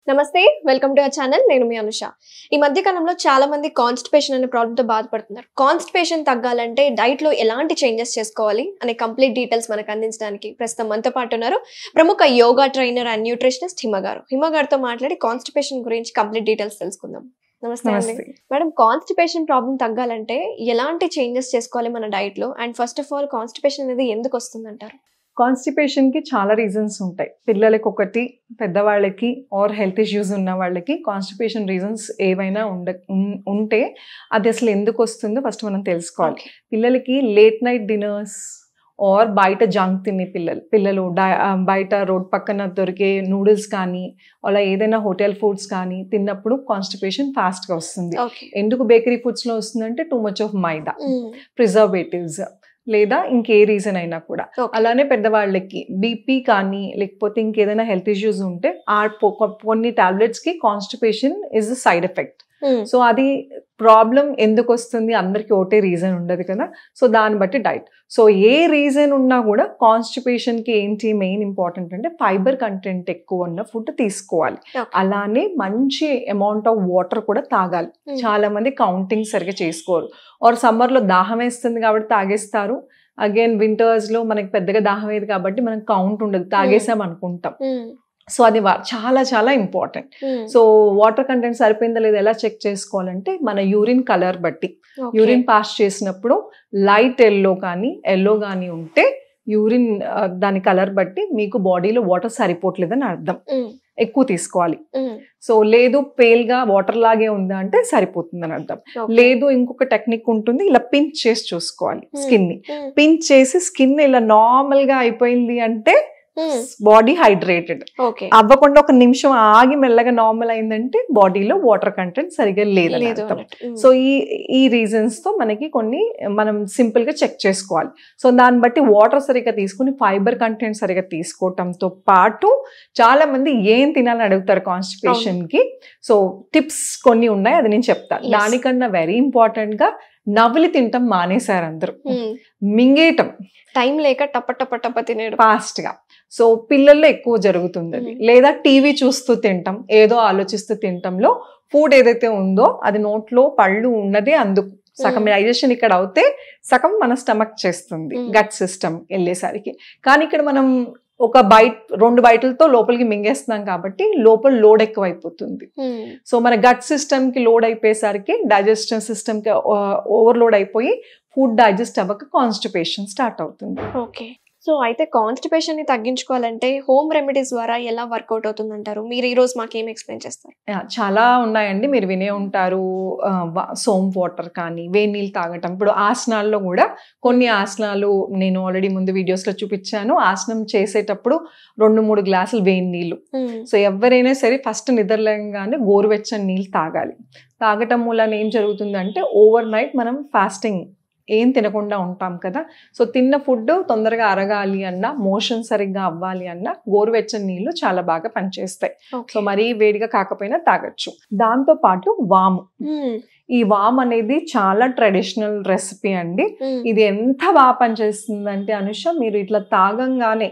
నమస్తే welcome to our channel నేను మీ అనుష ఈ మధ్య కాలంలో చాలా మంది కాన్స్టిపేషన్ అనే ప్రాబ్లమ్ తో బాధపడుతున్నారు కాన్స్టిపేషన్ తగ్గాలంటే డైట్ లో ఎలాంటి చేంజెస్ చేసుకోవాలి అనే కంప్లీట్ డీటెయిల్స్ మనకు అందించడానికి ప్రస్తుతం మనతో పాటు ఉన్నారు ప్రముఖ యోగా ట్రైనర్ అండ్ న్యూట్రిషనిస్ట్ హిమ గారితో మాట్లాడి కాన్స్టిపేషన్ గురించి కంప్లీట్ డీటెయిల్స్ తెలుసుకుందాం నమస్తే అండి మేడం కాన్స్టిపేషన్ ప్రాబ్లమ్ తగ్గాలంటే ఎలాంటి చేంజెస్ చేసుకోవాలి మన డైట్ లో and first of all constipation అనేది ఎందుకు వస్తుంది అంటారు కాన్స్టిపేషన్ కి చాలా రీజన్స్ ఉంటాయి పిల్లలకి ఒకటి పెద్దవాళ్ళకి ఆర్ హెల్త్ ఇష్యూస్ ఉన్న వాళ్ళకి కాన్స్టిపేషన్ రీజన్స్ ఏవైనా ఉంటే అది అసలు ఎందుకు వస్తుందో ఫస్ట్ మనం తెలుసుకోవాలి పిల్లలకి లేట్ నైట్ డిన్నర్స్ ఆర్ బయట జంక్ తినే పిల్లలు బయట రోడ్ పక్కన దొరికే నూడిల్స్ కానీ అలా ఏదైనా హోటల్ ఫుడ్స్ కానీ తిన్నప్పుడు కాన్స్టిపేషన్ ఫాస్ట్ గా వస్తుంది ఎందుకు బేకరీ ఫుడ్స్ లో వస్తుందంటే too much of maida preservatives లేదా ఇంకే రీజన్ అయినా కూడా అలానే పెద్దవాళ్ళకి బీపీ కానీ లేకపోతే ఇంకేదైనా హెల్త్ ఇష్యూస్ ఉంటే ఆ కొన్ని టాబ్లెట్స్ కి constipation is a side effect so అది ప్రాబ్లం ఎందుకు వస్తుంది అందరికి ఒకటే రీజన్ ఉండదు కదా సో దాన్ని బట్టి డైట్ సో ఏ రీజన్ ఉన్నా కూడా కాన్స్టిపేషన్ కి ఏంటి మెయిన్ ఇంపార్టెంట్ అంటే ఫైబర్ కంటెంట్ ఎక్కువ ఉన్న ఫుడ్ తీసుకోవాలి అలానే మంచి అమౌంట్ ఆఫ్ వాటర్ కూడా తాగాలి చాలా మంది కౌంటింగ్ సరిగ్గా చేసుకోరు ఆర్ సమ్మర్ లో దాహం వేస్తుంది కాబట్టి తాగేస్తారు అగైన్ వింటర్స్ లో మనకి పెద్దగా దాహం వేయదు కాబట్టి మనం కౌంట్ ఉండదు తాగేసాం అనుకుంటాం సో అది చాలా చాలా ఇంపార్టెంట్ సో వాటర్ కంటెంట్ సరిపోయిందా లేదా ఎలా చెక్ చేసుకోవాలంటే మన యూరిన్ కలర్ బట్టి యూరిన్ పాస్ చేసినప్పుడు లైట్ ఎల్లో కానీ ఉంటే యూరిన్ దాని కలర్ బట్టి మీకు బాడీలో వాటర్ సరిపోవట్లేదని అర్థం ఎక్కువ తీసుకోవాలి సో లేదు పేల్ గా వాటర్ లాగే ఉందా అంటే సరిపోతుందని అర్థం లేదు ఇంకొక టెక్నిక్ ఉంటుంది ఇలా పించ్ చేసి చూసుకోవాలి స్కిన్ ని పించ్ చేసి స్కిన్ ఇలా నార్మల్ గా అయిపోయింది అంటే బాడీ హైడ్రేటెడ్ అవ్వకుండా ఒక నిమిషం ఆగి మెల్లగా నార్మల్ అయిందంటే బాడీలో వాటర్ కంటెంట్ సరిగా లేదని అర్థం సో ఈ రీజన్స్ తో మనకి కొన్ని మనం సింపుల్ గా చెక్ చేసుకోవాలి సో దాన్ని బట్టి వాటర్ సరిగా తీసుకుని ఫైబర్ కంటెంట్ సరిగా తీసుకోవటంతో పాటు చాలా మంది ఏం తినాలని అడుగుతారు కాన్స్టిపేషన్ కి సో టిప్స్ కొన్ని ఉన్నాయి అది నేను చెప్తాను దానికన్నా వెరీ ఇంపార్టెంట్ గా నవ్వులు తింటాం మానేశారు అందరూ మింగేయటం టైం లేక టప్ప తినేయడం ఫాస్ట్ గా సో పిల్లల్లో ఎక్కువ జరుగుతుంది అది లేదా టీవీ చూస్తూ తింటాం ఏదో ఆలోచిస్తూ తింటంలో ఫుడ్ ఏదైతే ఉందో అది నోట్లో పళ్ళు ఉన్నదే అందుకు సగం డైజెషన్ ఇక్కడ అవుతే సగం మన స్టమక్ చేస్తుంది గట్ సిస్టమ్ వెళ్ళేసరికి కానీ ఇక్కడ మనం ఒక రెండు బయటలతో లోపలికి మింగేస్తున్నాం కాబట్టి లోపల లోడ్ ఎక్కువ అయిపోతుంది సో మన గట్ సిస్టమ్ కి లోడ్ అయిపోయేసరికి డైజెస్టివ్ సిస్టమ్ కి ఓవర్లోడ్ అయిపోయి ఫుడ్ డైజెస్ట్ అవ్వక కాన్స్టిపేషన్ స్టార్ట్ అవుతుంది ఓకే సో అయితే కాన్స్టిపేషన్ ని తగ్గించుకోవాలంటే హోమ్ రెమెడీస్ ద్వారా ఎలా వర్కౌట్ అవుతుంది అంటారు మీరు ఈ రోజు మాకు ఏం ఎక్స్ప్లెయిన్ చేస్తారు చాలా ఉన్నాయండి మీరు వినే ఉంటారు సోంప్ వాటర్ కానీ వేడి నీళ్ళు తాగటం ఇప్పుడు ఆసనాల్లో కూడా కొన్ని ఆసనాలు నేను ఆల్రెడీ ముందు వీడియోస్ లో చూపించాను ఆసనం చేసేటప్పుడు 2-3 గ్లాసులు వేడి నీళ్ళు సో ఎవరైనా సరే ఫస్ట్ నిద్రలేగానే గోరువెచ్చని నీళ్ళు తాగటం మూలన ఏం జరుగుతుందంటే ఓవర్ నైట్ మనం ఫాస్టింగ్ ఏం తినకుండా ఉంటాం కదా సో తిన్న ఫుడ్ తొందరగా అరగాలి అన్నా మోషన్ సరిగ్గా అవ్వాలి అన్నా గోరువెచ్చని నీళ్లు చాలా బాగా పనిచేస్తాయి సో మరీ వేడిగా కాకపోయినా తాగొచ్చు దాంతో పాటు వాము ఈ వామ్ అనేది చాలా ట్రెడిషనల్ రెసిపీ అండి ఇది ఎంత బాగా పనిచేస్తుందంటే అనుష మీరు ఇట్లా తాగంగానే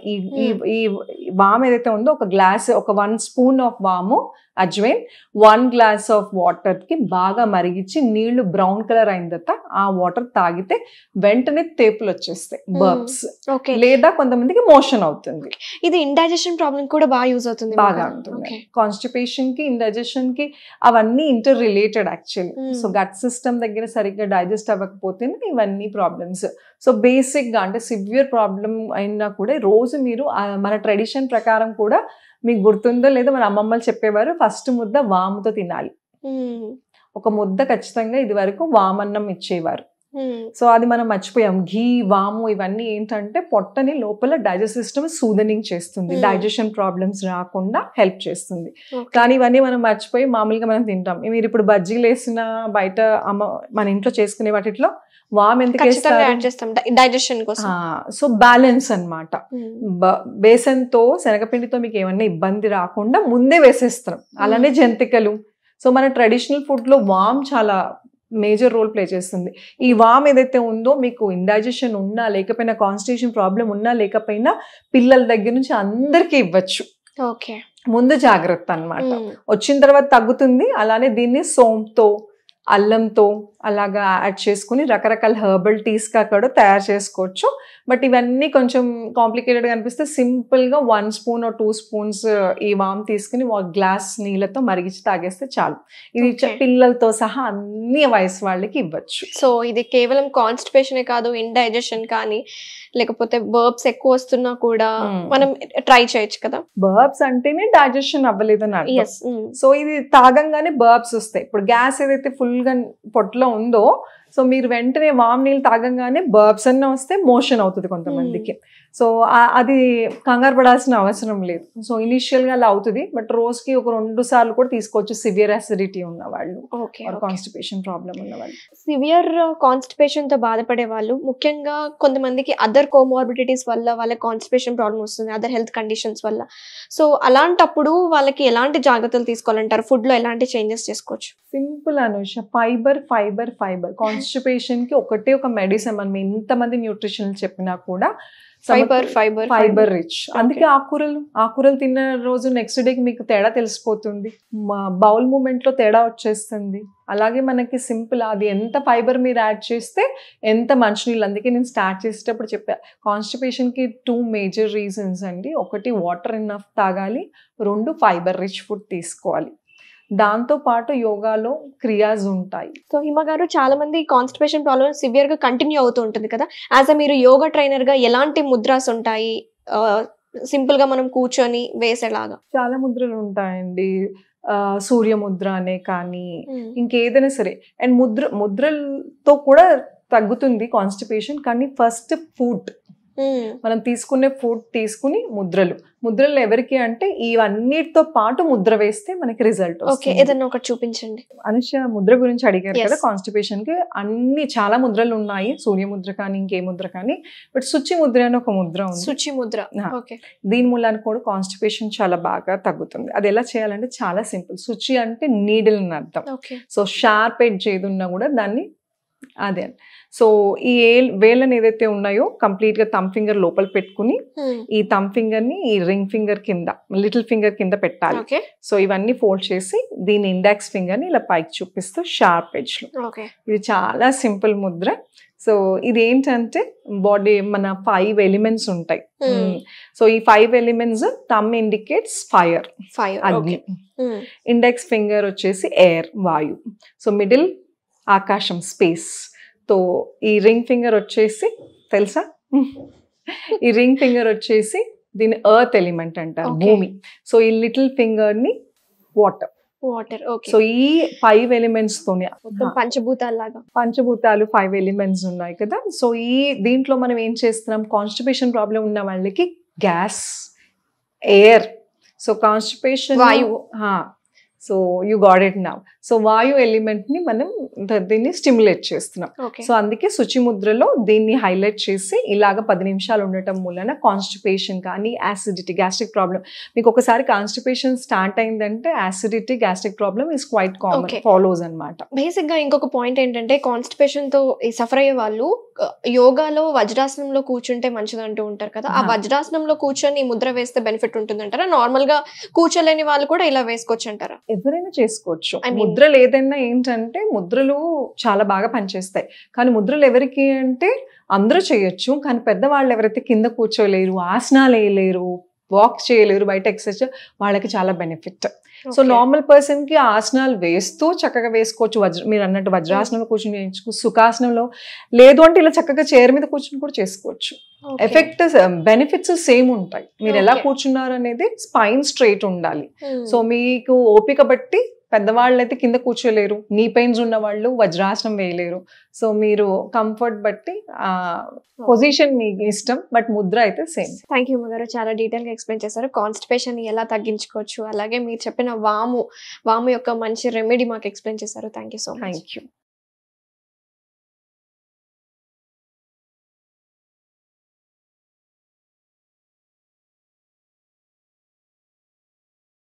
ఈ వామ్ ఏదైతే ఉందో ఒక 1 స్పూన్ ఆఫ్ వాము అజ్వైన్ 1 గ్లాస్ ఆఫ్ వాటర్ కి బాగా మరిగించి నీళ్లు బ్రౌన్ కలర్ అయిన తర్వాత ఆ వాటర్ తాగితే వెంటనే తేపులు వచ్చేస్తాయి బర్బ్స్ లేదా కొంతమందికి మోషన్ అవుతుంది ఇది ఇండైజెషన్ ప్రాబ్లం కూడా బాగా యూజ్ అవుతుంది బాగా ఉంటుంది కాన్స్టిపేషన్ కి ఇండైజెషన్ కి అవన్నీ inter related actually so gut system దగ్గర సరిగ్గా డైజెస్ట్ అవ్వకపోతేనే ఇవన్నీ ప్రాబ్లమ్స్ సో బేసిక్ గా అంటే సివియర్ ప్రాబ్లం అయినా కూడా రోజు మీరు మన ట్రెడిషన్ ప్రకారం కూడా మీకు గుర్తుందో లేదో మన అమ్మమ్మలు చెప్పేవారు ఫస్ట్ ముద్ద వాముతో తినాలి ఒక ముద్ద ఖచ్చితంగా ఇది వరకు వామన్నం ఇచ్చేవారు సో అది మనం మర్చిపోయాం ఘీ వాము ఇవన్నీ ఏంటంటే పొట్టని లోపల డైజెస్ట్ సిస్టమ్ సూదనింగ్ చేస్తుంది డైజెషన్ ప్రాబ్లమ్స్ రాకుండా హెల్ప్ చేస్తుంది కానీ ఇవన్నీ మనం మర్చిపోయి మామూలుగా మనం తింటాం మీరు ఇప్పుడు బజ్జీలు వేసిన బయట మన ఇంట్లో చేసుకునే వాటిలో వామ్ ఎందుకు డైజెషన్ కోసం సో బ్యాలెన్స్ అన్నమాట బేసన్ తో శనగపిండితో మీకు ఏమన్నా ఇబ్బంది రాకుండా ముందే వేసేస్తాం అలానే జంతికలు సో మన ట్రెడిషనల్ ఫుడ్ లో వామ్ చాలా మేజర్ రోల్ ప్లే చేస్తుంది ఈ వామ్ ఏదైతే ఉందో మీకు ఇండైజెషన్ ఉన్నా లేకపోయినా కాన్స్టిపేషన్ ప్రాబ్లం ఉన్నా లేకపోయినా పిల్లల దగ్గర నుంచి అందరికీ ఇవ్వచ్చు ఓకే ముందు జాగ్రత్త అన్నమాట. వచ్చిన తర్వాత తగ్గుతుంది. అలానే దీన్ని సోంపుతో, అల్లంతో అలాగా యాడ్ చేసుకుని రకరకాల హెర్బల్ టీస్గా కూడా తయారు చేసుకోవచ్చు. బట్ ఇవన్నీ కొంచెం కాంప్లికేటెడ్గా అనిపిస్తే సింపుల్గా 1 స్పూన్ 2 స్పూన్స్ ఈ వామ్ తీసుకుని ఒక గ్లాస్ నీళ్ళతో మరిగించి తాగేస్తే చాలు. ఇది పిల్లలతో సహా అన్ని వయసు వాళ్ళకి ఇవ్వచ్చు. సో ఇది కేవలం కాన్స్టిపేషనే కాదు, ఇండైజెషన్ కానీ లేకపోతే బర్బ్స్ ఎక్కువ వస్తున్నా కూడా మనం ట్రై చేయొచ్చు కదా. బర్బ్స్ అంటేనే డైజెషన్ అవ్వలేదని అర్థం. సో ఇది తాగంగానే బర్బ్స్ వస్తాయి. ఇప్పుడు గ్యాస్ ఏదైతే ఫుల్ గా పొట్టలో ఉందో, సో మీరు వెంటనే వామ్ నీళ్ళు తాగంగానే బర్బ్స్ అన్న వస్తే మోషన్ అవుతుంది కొంతమందికి. సో అది కంగారు పడాల్సిన అవసరం లేదు. సో ఇనిషియల్ గా అలా అవుతుంది. బట్ రోజుకి ఒక 2 సార్లు కూడా తీసుకోవచ్చు సివియర్ అసిడిటీ ఉన్న వాళ్ళు, కాన్స్టిపేషన్ ప్రాబ్లం ఉన్న వాళ్ళు. సివియర్ కాన్స్టిపేషన్ తో బాధపడే వాళ్ళు, ముఖ్యంగా కొంతమందికి అదర్ కోమార్బిడిటీస్ వల్ల వాళ్ళకి కాన్స్టిపేషన్ ప్రాబ్లం వస్తుంది, అదర్ హెల్త్ కండిషన్స్ వల్ల. సో అలాంటప్పుడు వాళ్ళకి ఎలాంటి జాగ్రత్తలు తీసుకోవాలంటారు? ఫుడ్ లో ఎలాంటి చేంజెస్ చేసుకోవచ్చు? Simple Anusha, fibre fibre fibre. Constipation కి ఒకటే ఒక మెడిసిన్. మనం ఎంతమంది న్యూట్రిషన్ చెప్పినా కూడా ఫైబర్ రిచ్. అందుకే ఆకుకూరలు తిన్న రోజు నెక్స్ట్ డేకి మీకు తేడా తెలిసిపోతుంది. బౌల్ మూమెంట్ లో తేడా వచ్చేస్తుంది. అలాగే మనకి సింపుల్, అది ఎంత ఫైబర్ మీరు యాడ్ చేస్తే ఎంత మంచినీళ్ళు. అందుకే నేను స్టార్ట్ చేసేటప్పుడు చెప్పా, కాన్స్టిపేషన్ కి 2 మేజర్ రీజన్స్ అండి. ఒకటి వాటర్ ఇన్నఫ్ తాగాలి, 2 ఫైబర్ రిచ్ ఫుడ్ తీసుకోవాలి. దాంతో పాటు యోగాలో క్రియాస్ ఉంటాయి. సో హిమ గారు, చాలా మంది కాన్స్టిపేషన్ ప్రాబ్లమ్ సివియర్ గా కంటిన్యూ అవుతూ ఉంటుంది కదా. యాజ్ అ మీరు యోగా ట్రైనర్ గా ఎలాంటి ముద్రాస్ ఉంటాయి సింపుల్ గా మనం కూర్చొని వేసేలాగా? చాలా ముద్రలు ఉంటాయండి. సూర్య ముద్ర అనే కానీ ఇంకేదైనా సరే. అండ్ ముద్రలతో కూడా తగ్గుతుంది కాన్స్టిపేషన్. కానీ ఫస్ట్ ఫుడ్ మనం తీసుకునే ఫుడ్ తీసుకుని ముద్రలు ఎవరికి అంటే ఇవన్నిటితో పాటు ముద్ర వేస్తే మనకి రిజల్ట్. ఏదన్నా ఒకటి చూపించండి. అనుష, ముద్ర గురించి అడిగారు కదా. కాన్స్టిపేషన్ కి చాలా ముద్రలు ఉన్నాయి, సూర్య ముద్ర కానీ ఇంకే ముద్ర కానీ. బట్ శుచి ముద్ర అని ఒక ముద్ర ఉంది. శుచి ముద్ర. దీని మూలానికి కూడా కాన్స్టిపేషన్ చాలా బాగా తగ్గుతుంది. అది ఎలా చేయాలంటే చాలా సింపుల్. శుచి అంటే నీడిల్ అని అర్థం. సో షార్ప్ ఎడ్జ్ ఏది ఉన్నా కూడా దాన్ని అదే. సో ఈ వేళ్ళని ఏదైతే ఉన్నాయో కంప్లీట్ గా థమ్ ఫింగర్ లోపల పెట్టుకుని ఈ థమ్ ఫింగర్ ని ఈ రింగ్ ఫింగర్ కింద, లిటిల్ ఫింగర్ కింద పెట్టాలి. సో ఇవన్నీ ఫోల్డ్ చేసి దీని ఇండెక్స్ ఫింగర్ ని ఇలా పైకి చూపిస్తూ షార్ప్ ఎడ్జ్ లో. ఇది చాలా సింపుల్ ముద్ర. సో ఇది ఏంటంటే బాడీ మన 5 ఎలిమెంట్స్ ఉంటాయి. సో ఈ 5 ఎలిమెంట్స్, థమ్ ఇండికేట్స్ ఫైర్, అగ్ని, ఇండెక్స్ ఫింగర్ వచ్చేసి ఎయిర్, వాయు, సో మిడిల్ ఆకాశం, స్పేస్. తో ఈ రింగ్ ఫింగర్ వచ్చేసి తెలుసా, ఈ రింగ్ ఫింగర్ వచ్చేసి దీని ఎర్త్ ఎలిమెంట్ అంటారు, భూమి. సో ఈ లిటిల్ ఫింగర్ ని వాటర్. సో ఈ 5 ఎలిమెంట్స్ తోనే పంచభూతాలు 5 ఎలిమెంట్స్ ఉన్నాయి కదా. సో దీంట్లో మనం ఏం చేస్తున్నాం, కాన్స్టిపేషన్ ప్రాబ్లం ఉన్న వాళ్ళకి గ్యాస్, ఎయిర్, సో కాన్స్టిపేషన్, వాయువు. So you got it now. So వాయు ఎలిమెంట్ ని మనం దీన్ని స్టిమ్యులేట్ చేస్తున్నాం. సో అందుకే శుచి ముద్రలో దీన్ని హైలైట్ చేసి ఇలాగ 10 నిమిషాలు ఉండటం మూలన కాన్స్టిపేషన్ కానీ యాసిడిటీ, గ్యాస్ట్రిక్ ప్రాబ్లం, మీకు ఒకసారి కాన్స్టిపేషన్ స్టార్ట్ అయిందంటే acidity, gastric problem is quite common, follows అన్నమాట. బేసిక్ గా ఇంకొక పాయింట్ ఏంటంటే, కాన్స్టిపేషన్ తో సఫర్ అయ్యే వాళ్ళు యోగాలో వజ్రాసనంలో కూర్చుంటే మంచిది అంటూ ఉంటారు కదా. ఆ వజ్రాసనంలో కూర్చొని ముద్ర వేస్తే బెనిఫిట్ ఉంటుందంటారా? నార్మల్ గా కూర్చోలేని వాళ్ళు కూడా ఇలా వేసుకోవచ్చు అంటారా? ఎవరైనా చేసుకోవచ్చు. ముద్రలు ఏదైనా ఏంటంటే ముద్రలు చాలా బాగా పనిచేస్తాయి. కానీ ముద్రలు ఎవరికి అంటే అందరూ చేయొచ్చు. కానీ పెద్దవాళ్ళు ఎవరైతే కింద కూర్చోలేరు, ఆసనాలు వేయలేరు, వాక్ చేయలేరు, బయట ఎక్సర్సైజ్, వాళ్ళకి చాలా బెనిఫిట్. సో నార్మల్ పర్సన్ కి ఆసనాలు వేస్తూ చక్కగా వేసుకోవచ్చు. మీరు అన్నట్టు వజ్రాసనంలో కూర్చొని సుఖాసనంలో, లేదు అంటే ఇలా చక్కగా చైర్ మీద కూర్చొని కూడా చేసుకోవచ్చు. ఎఫెక్ట్, బెనిఫిట్స్ సేమ్ ఉంటాయి. మీరు ఎలా కూర్చున్నారు అనేది, స్పైన్ స్ట్రైట్ ఉండాలి. సో మీకు ఓపిక బట్టి పెద్దవాళ్ళు అయితే కింద కూర్చోలేరు, నీ పెయిన్స్ ఉన్న వాళ్ళు వజ్రాసనం వేయలేరు. సో మీరు కంఫర్ట్ బట్టి పొజిషన్ మీ ఇష్టం, బట్ ముద్ర అయితే సేమ్. థ్యాంక్ యూ గారు, చాలా డీటెయిల్ గా ఎక్స్ప్లెయిన్ చేశారు. కాన్స్టిపేషన్ ఎలా తగ్గించుకోవచ్చు, అలాగే మీరు చెప్పిన వాము యొక్క మంచి రెమెడీ మాకు ఎక్స్ప్లెయిన్ చేశారు. Thank you so much. Thank you.